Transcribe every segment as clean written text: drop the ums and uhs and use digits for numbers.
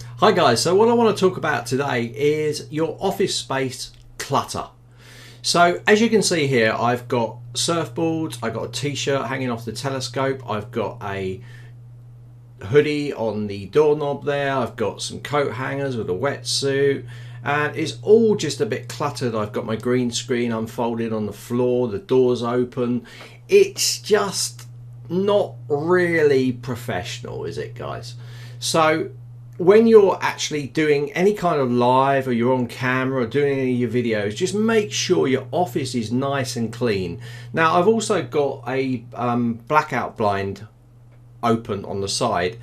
Hi guys, so what I want to talk about today is your office space clutter. So as you can see here, I've got surfboards, I've got a t-shirt hanging off the telescope, I've got a hoodie on the doorknob there, I've got some coat hangers with a wetsuit, and it's all just a bit cluttered. I've got my green screen unfolded on the floor, the door's open. It's just not really professional, is it, guys? So when you're actually doing any kind of live, or you're on camera or doing any of your videos, just make sure your office is nice and clean. Now I've also got a blackout blind open on the side,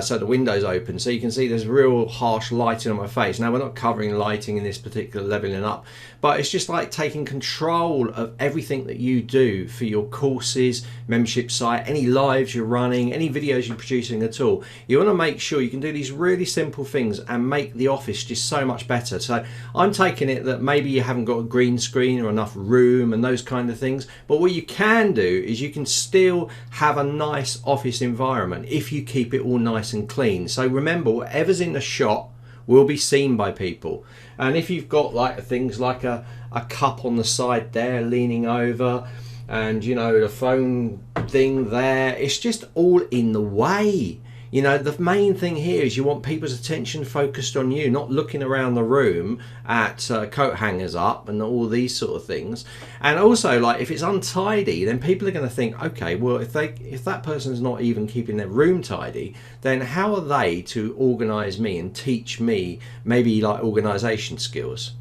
so the window's open, so you can see there's real harsh lighting on my face. Now we're not covering lighting in this particular leveling up, but it's just like taking control of everything that you do for your courses, membership site, any lives you're running, any videos you're producing at all. You want to make sure you can do these really simple things and make the office just so much better. So I'm taking it that maybe you haven't got a green screen or enough room and those kind of things, but what you can do is you can still have a nice office environment if you keep it all nice and clean. So remember, whatever's in the shot will be seen by people. And if you've got like things like a cup on the side there leaning over, and you know, the phone thing there, it's just all in the way. You know, the main thing here is you want people's attention focused on you, not looking around the room at coat hangers up and all these sort of things. And also, like, if it's untidy, then people are going to think, okay, well, if that person's not even keeping their room tidy, then how are they to organize me and teach me maybe like organization skills?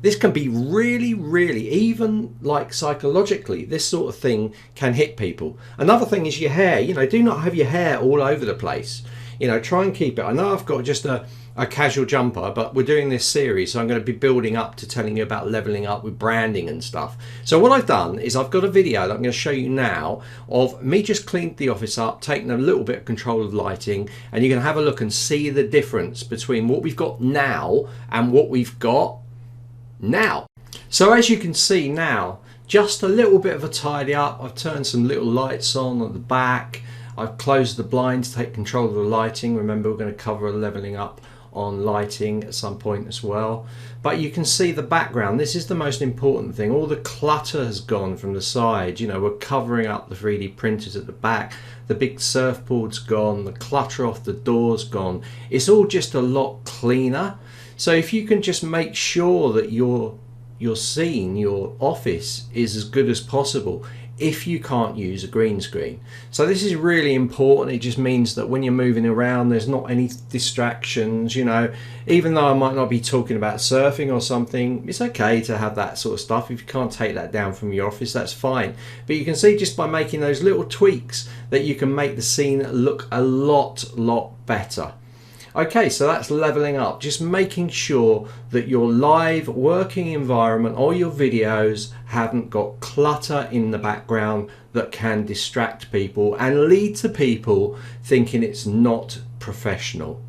This can be really, even like psychologically, this sort of thing can hit people. Another thing is your hair. You know, do not have your hair all over the place. You know, try and keep it. I know I've got just a casual jumper, but we're doing this series, so I'm going to be building up to telling you about leveling up with branding and stuff. So what I've done is I've got a video that I'm going to show you now of me just cleaning the office up, taking a little bit of control of lighting, and you can have a look and see the difference between what we've got now and what we've got now. So as you can see now, just a little bit of a tidy up. I've turned some little lights on at the back. I've closed the blinds to take control of the lighting. Remember, we're going to cover a leveling up on lighting at some point as well. But you can see the background. This is the most important thing. All the clutter has gone from the side. You know, we're covering up the 3D printers at the back. The big surfboard's gone. The clutter off the door's gone. It's all just a lot cleaner. So if you can just make sure that your scene, your office, is as good as possible, if you can't use a green screen. So this is really important. It just means that when you're moving around, there's not any distractions. You know, even though I might not be talking about surfing or something, it's okay to have that sort of stuff. If you can't take that down from your office, that's fine. But you can see just by making those little tweaks that you can make the scene look a lot better. Okay, so that's leveling up, just making sure that your live working environment or your videos haven't got clutter in the background that can distract people and lead to people thinking it's not professional.